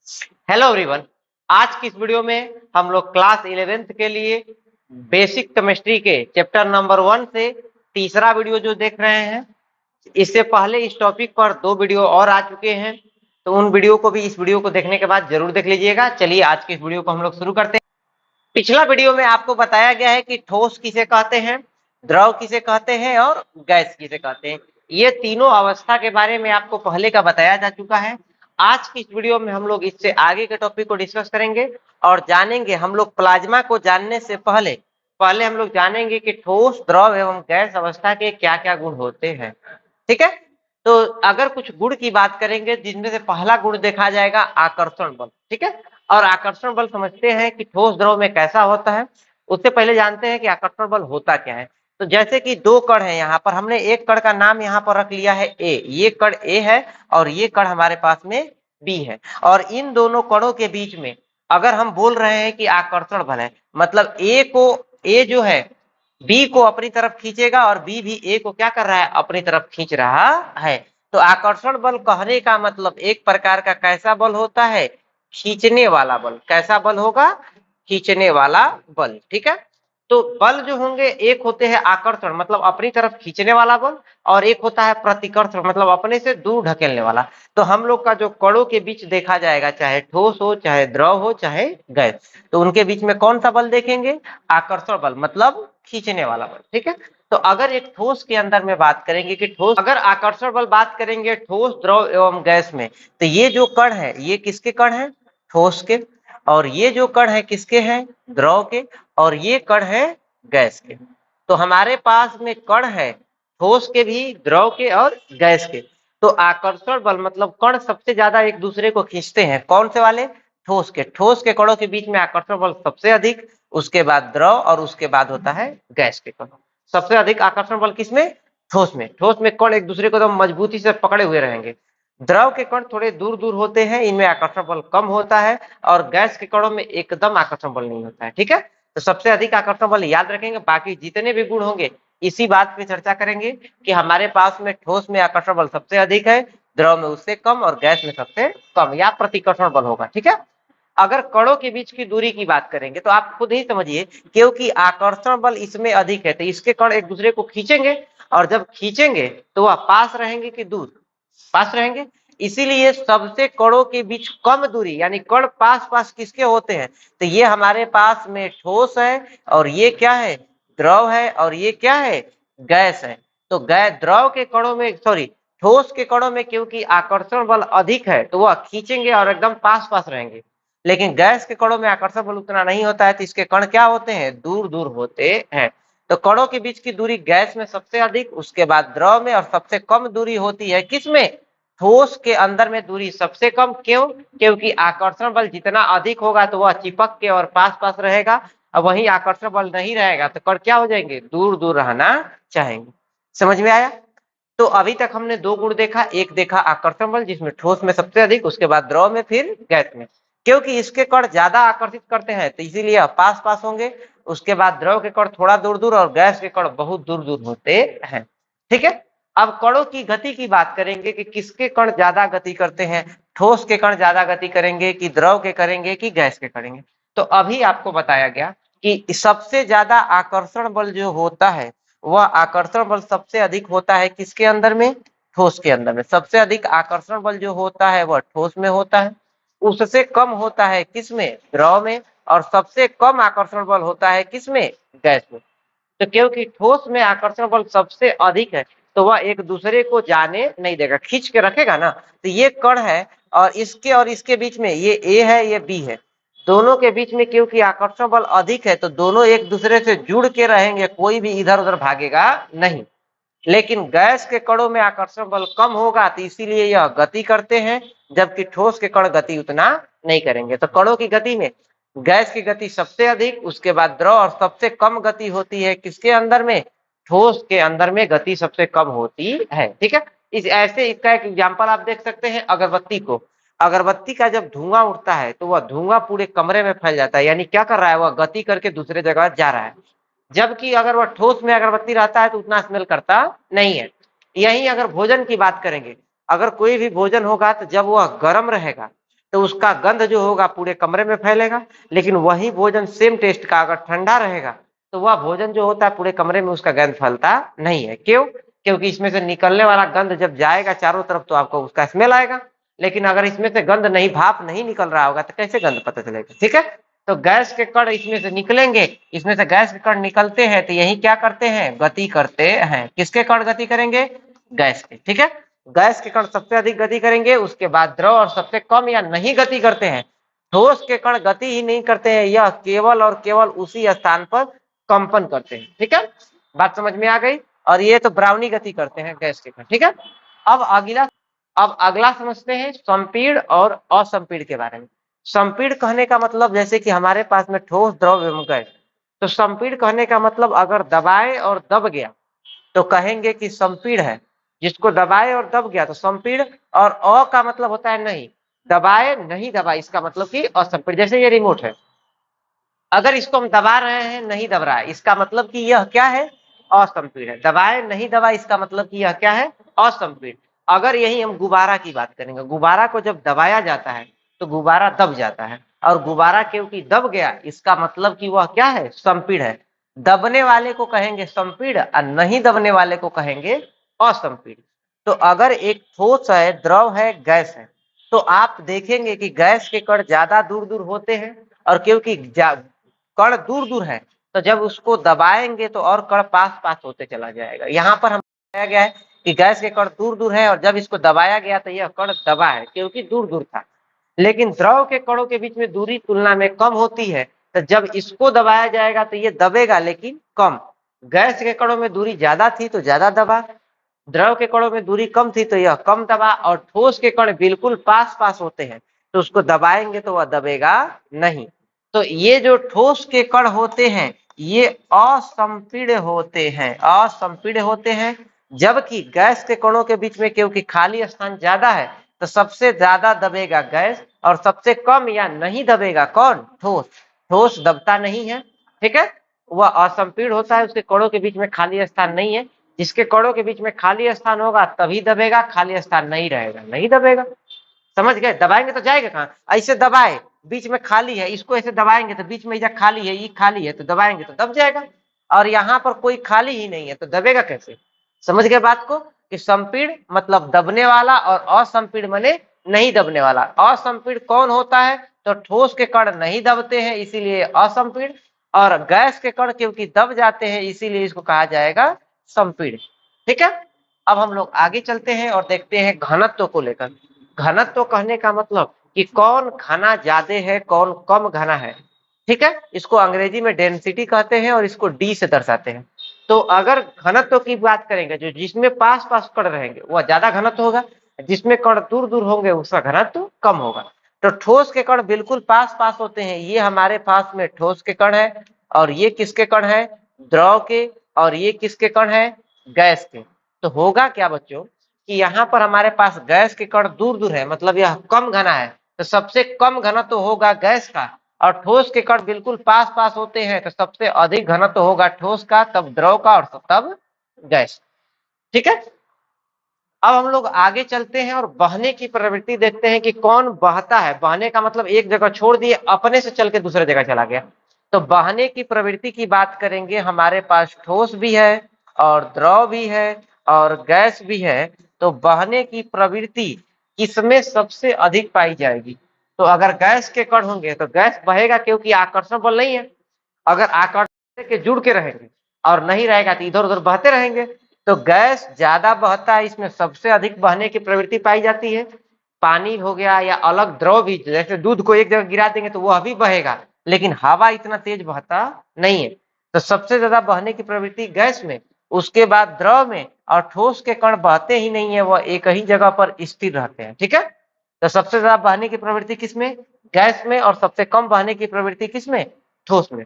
Hello everyone. आज की इस वीडियो में हम लोग क्लास 11th के लिए बेसिक केमिस्ट्री के चैप्टर नंबर 1 से तीसरा वीडियो जो देख रहे हैं। इससे पहले इस टॉपिक पर 2 वीडियो और आ चुके हैं, तो उन वीडियो को भी इस वीडियो को देखने के बाद जरूर देख लीजिएगा। चलिए आज के इस वीडियो को हम लोग शुरू करते हैं। पिछला वीडियो में आपको बताया गया है कि ठोस किसे कहते हैं, द्रव किसे कहते हैं और गैस किसे कहते हैं। ये तीनों अवस्था के बारे में आपको पहले का बताया जा चुका है। आज की इस वीडियो में हम लोग इससे आगे के टॉपिक को डिस्कस करेंगे और जानेंगे। हम लोग प्लाज्मा को जानने से पहले हम लोग जानेंगे कि ठोस, द्रव एवं गैस अवस्था के क्या क्या गुण होते हैं। ठीक है, तो अगर कुछ गुण की बात करेंगे जिनमें से पहला गुण देखा जाएगा आकर्षण बल। ठीक है, और आकर्षण बल समझते हैं कि ठोस द्रव में कैसा होता है। उससे पहले जानते हैं कि आकर्षण बल होता क्या है। तो जैसे कि दो कण है, यहाँ पर हमने एक कण का नाम यहाँ पर रख लिया है ए। ये कण ए है और ये कण हमारे पास में बी है, और इन दोनों कणों के बीच में अगर हम बोल रहे हैं कि आकर्षण बल है, मतलब ए जो है बी को अपनी तरफ खींचेगा और बी भी ए को क्या कर रहा है, अपनी तरफ खींच रहा है। तो आकर्षण बल कहने का मतलब एक प्रकार का कैसा बल होता है, खींचने वाला बल। कैसा बल होगा, खींचने वाला बल। ठीक है, तो बल जो होंगे, एक होते हैं आकर्षण मतलब अपनी तरफ खींचने वाला बल, और एक होता है प्रतिकर्षण मतलब अपने से दूर ढकेलने वाला। तो हम लोग का जो कणों के बीच देखा जाएगा, चाहे ठोस हो, चाहे द्रव हो, चाहे गैस, तो उनके बीच में कौन सा बल देखेंगे, आकर्षण बल मतलब खींचने वाला बल। ठीक है, तो अगर एक ठोस के अंदर में बात करेंगे कि ठोस, अगर आकर्षण बल बात करेंगे ठोस, द्रव एवं गैस में, तो ये जो कण है ये किसके कण है, ठोस के, और ये जो कण है किसके हैं, द्रव के, और ये कण है गैस के। तो हमारे पास में कण है ठोस के भी, द्रव के और गैस के। तो आकर्षण बल मतलब कण सबसे ज्यादा एक दूसरे को खींचते हैं, कौन से वाले, ठोस के। ठोस के कणों के बीच में आकर्षण बल सबसे अधिक, उसके बाद द्रव, और उसके बाद होता है गैस के कण। सबसे अधिक आकर्षण बल किसमें, ठोस में। ठोस में कण एक दूसरे को एकदम मजबूती से पकड़े हुए रहेंगे। द्रव के कण थोड़े दूर दूर होते हैं, इनमें आकर्षण बल कम होता है, और गैस के कणों में एकदम आकर्षण बल नहीं होता है। ठीक है, तो सबसे अधिक आकर्षण बल याद रखेंगे। बाकी जितने भी गुण होंगे इसी बात पे चर्चा करेंगे कि हमारे पास में ठोस में आकर्षण बल सबसे अधिक है, द्रव में उससे कम, और गैस में सबसे कम या प्रतिकर्षण बल होगा। ठीक है, अगर कणों के बीच की दूरी की बात करेंगे तो आप खुद ही समझिए, क्योंकि आकर्षण बल इसमें अधिक है तो इसके कण एक दूसरे को खींचेंगे, और जब खींचेंगे तो वह पास रहेंगे कि दूर, पास रहेंगे। इसीलिए सबसे कणों के बीच कम दूरी, यानी कण पास पास किसके होते हैं, तो ये हमारे पास में ठोस है, और ये क्या है, द्रव है, और ये क्या है, गैस है। तो गैस, द्रव के कणों में, सॉरी, ठोस के कणों में क्योंकि आकर्षण बल अधिक है तो वह खींचेंगे और एकदम पास पास रहेंगे। लेकिन गैस के कणों में आकर्षण बल उतना नहीं होता है, तो इसके कण क्या होते हैं, दूर दूर होते हैं। तो कणों के बीच की दूरी गैस में सबसे अधिक, उसके बाद द्रव में, और सबसे कम दूरी होती है किसमें, ठोस के अंदर में दूरी सबसे कम। क्यों, क्योंकि आकर्षण बल जितना अधिक होगा तो वह चिपक के और पास पास रहेगा, और वहीं आकर्षण बल नहीं रहेगा तो कण क्या हो जाएंगे, दूर दूर रहना चाहेंगे। समझ में आया। तो अभी तक हमने दो गुण देखा, एक देखा आकर्षण बल जिसमें ठोस में सबसे अधिक, उसके बाद द्रव में, फिर गैस में। क्योंकि इसके कण ज्यादा आकर्षित करते हैं तो इसीलिए पास पास होंगे, उसके बाद द्रव के कण थोड़ा दूर दूर, और गैस के कण बहुत दूर दूर होते हैं। ठीक है, अब कणों की गति की बात करेंगे कि किसके कण ज्यादा गति करते हैं, ठोस के कण ज्यादा गति करेंगे कि द्रव के करेंगे कि गैस के करेंगे। तो अभी आपको बताया गया कि सबसे ज्यादा आकर्षण बल जो होता है, वह आकर्षण बल सबसे अधिक होता है किसके अंदर में, ठोस के अंदर में। सबसे अधिक आकर्षण बल जो होता है वह ठोस में होता है, उससे कम होता है किसमें, द्रव में, और सबसे कम आकर्षण बल होता है किसमें, गैस में। तो क्योंकि ठोस में आकर्षण बल सबसे अधिक है तो वह एक दूसरे को जाने नहीं देगा, खींच के रखेगा ना। तो ये कण है, और इसके बीच में ये ए है, ये बी है, दोनों के बीच में क्योंकि आकर्षण बल अधिक है तो दोनों एक दूसरे से जुड़ के रहेंगे, कोई भी इधर उधर भागेगा नहीं। लेकिन गैस के कणों में आकर्षण बल कम होगा तो इसीलिए यह गति करते हैं, जबकि ठोस के कण गति उतना नहीं करेंगे। तो कणों की गति में गैस की गति सबसे अधिक, उसके बाद द्रव, और सबसे कम गति होती है किसके अंदर में, ठोस के अंदर में गति सबसे कम होती है। ठीक है, इस ऐसे इसका एक एग्जांपल आप देख सकते हैं अगरबत्ती को। अगरबत्ती का जब धुआं उठता है तो वह धुआं पूरे कमरे में फैल जाता है, यानी क्या कर रहा है, वह गति करके दूसरे जगह जा रहा है। जबकि अगर वह ठोस में अगरबत्ती रहता है तो उतना स्मेल करता नहीं है। यही अगर भोजन की बात करेंगे, अगर कोई भी भोजन होगा तो जब वह गर्म रहेगा तो उसका गंध जो होगा पूरे कमरे में फैलेगा। लेकिन वही भोजन सेम टेस्ट का अगर ठंडा रहेगा तो वह भोजन जो होता है पूरे कमरे में उसका गंध फैलता नहीं है। क्यों? क्योंकि इसमें से निकलने वाला गंध जब जाएगा चारों तरफ तो आपको उसका स्मेल आएगा। लेकिन अगर इसमें से गंध नहीं, भाप नहीं निकल रहा होगा तो कैसे गंध पता चलेगा? ठीक है, तो गैस के कण इसमें से निकलेंगे, इसमें से गैस के कण निकलते हैं तो यही क्या करते हैं? गति करते हैं। किसके कण गति करेंगे? गैस के। ठीक है, गैस के कण सबसे अधिक गति करेंगे, उसके बाद द्रव और सबसे कम या नहीं गति करते हैं। ठोस के कण गति ही नहीं करते हैं, यह केवल और केवल उसी स्थान पर कंपन करते हैं। ठीक है, बात समझ में आ गई? और ये तो ब्राउनी गति करते हैं गैस के कण। ठीक है, अब अगला समझते हैं संपीड़ और असंपीड़ के बारे में। संपीड़ कहने का मतलब जैसे कि हमारे पास में ठोस, द्रव एवं गैस, तो संपीड़ कहने का मतलब अगर दबाए और दब गया तो कहेंगे कि संपीड़ है। जिसको दबाए और दब गया तो संपीड़। और अ का मतलब होता है नहीं, दबाए नहीं दबाए इसका मतलब कि असंपीड़। जैसे ये रिमोट है, अगर इसको हम दबा रहे हैं नहीं दब रहा है इसका मतलब कि यह क्या है? असंपीड़ है। दबाए नहीं दबाए इसका मतलब कि यह क्या है? असंपीड़। अगर यही हम गुब्बारा की बात करेंगे, गुब्बारा को जब दबाया जाता है तो गुब्बारा दब जाता है, और गुब्बारा क्योंकि दब गया इसका मतलब कि वह क्या है? संपीड़ है। दबने वाले को कहेंगे संपीड़ और नहीं दबने वाले को कहेंगे असंपीड़। तो अगर एक ठोस है, द्रव है, गैस है, तो आप देखेंगे कि गैस के कण ज्यादा दूर दूर होते हैं, और क्योंकि कण दूर दूर है तो जब उसको दबाएंगे तो और कण पास पास होते चला जाएगा। यहाँ पर हम बताया गया है कि गैस के कण दूर दूर है और जब इसको दबाया गया तो यह कण दबा है क्योंकि दूर दूर था। लेकिन द्रव के कणों के बीच में दूरी तुलना में कम होती है, तो जब इसको दबाया जाएगा तो ये दबेगा लेकिन कम। गैस के कणों में दूरी ज्यादा थी तो ज्यादा दबा, द्रव के कणों में दूरी कम थी तो यह कम दबा, और ठोस के कण बिल्कुल पास पास होते हैं तो उसको दबाएंगे तो वह दबेगा नहीं। तो ये जो ठोस के कण होते हैं ये असंपीड़ होते हैं, असंपीड़ होते हैं। जबकि गैस के कणों के बीच में क्योंकि खाली स्थान ज्यादा है तो सबसे ज्यादा दबेगा गैस और सबसे कम या नहीं दबेगा कौन? ठोस। ठोस दबता नहीं है। ठीक है, वह असंपीड़ होता है, उसके कणों के बीच में खाली स्थान नहीं है। जिसके कणों के बीच में खाली स्थान होगा तभी दबेगा, खाली स्थान नहीं रहेगा नहीं दबेगा। समझ गए? दबाएंगे तो जाएगा कहाँ? ऐसे दबाए, बीच में खाली है, इसको ऐसे दबाएंगे तो बीच में इधर खाली है, ये खाली है तो दबाएंगे तो दब जाएगा, और यहाँ पर कोई खाली ही नहीं है तो दबेगा कैसे? समझ गए बात को? कि संपीड़ मतलब दबने वाला और असंपीड़ माने नहीं दबने वाला। असंपीड़ कौन होता है? तो ठोस के कण नहीं दबते हैं इसीलिए असंपीड़, और गैस के कण क्योंकि दब जाते हैं इसीलिए इसको कहा जाएगा संपीड़। ठीक है, अब हम लोग आगे चलते हैं और देखते हैं घनत्व को लेकर। घनत्व कहने का मतलब कि कौन घना ज्यादा है, कौन कम घना है। ठीक है, इसको अंग्रेजी में डेंसिटी कहते हैं और इसको डी से दर्शाते हैं। तो अगर घनत्व की बात करेंगे, जो जिसमें पास पास कण रहेंगे वह ज्यादा घनत्व होगा, जिसमें कण दूर दूर होंगे उसका घनत्व कम होगा। तो ठोस के कण बिल्कुल पास पास होते हैं, ये हमारे पास में ठोस के कण है, और ये किसके कण है? द्रव के, और ये किसके कण है? गैस के। तो होगा क्या बच्चों कि यहाँ पर हमारे पास गैस के कण दूर दूर है, मतलब यह कम घना है, तो सबसे कम घनत्व होगा गैस का। और ठोस के कण बिल्कुल पास पास होते हैं तो सबसे अधिक घनत्व होगा ठोस का, तब द्रव का, और तब गैस। ठीक है, अब हम लोग आगे चलते हैं और बहने की प्रवृत्ति देखते हैं कि कौन बहता है। बहने का मतलब एक जगह छोड़ दिए, अपने से चल के दूसरे जगह चला गया। तो बहने की प्रवृत्ति की बात करेंगे, हमारे पास ठोस भी है और द्रव भी है और गैस भी है। तो बहने की प्रवृत्ति किसमें सबसे अधिक पाई जाएगी? तो अगर गैस के कण होंगे तो गैस बहेगा क्योंकि आकर्षण बल नहीं है। अगर आकर्षण के जुड़ के रहेंगे और नहीं रहेगा तो इधर उधर बहते रहेंगे। तो गैस ज्यादा बहता है, इसमें सबसे अधिक बहने की प्रवृत्ति पाई जाती है। पानी हो गया या अलग द्रव भी, जैसे दूध को एक जगह गिरा देंगे तो वह भी बहेगा, लेकिन हवा इतना तेज बहता नहीं है। तो सबसे ज्यादा बहने की प्रवृत्ति गैस में, उसके बाद द्रव में, और ठोस के कण बहते ही नहीं है, वह एक ही जगह पर स्थिर रहते हैं। ठीक है, तो सबसे ज्यादा बहने की प्रवृत्ति किसमें? गैस में, और सबसे कम बहने की प्रवृत्ति किसमें? ठोस में।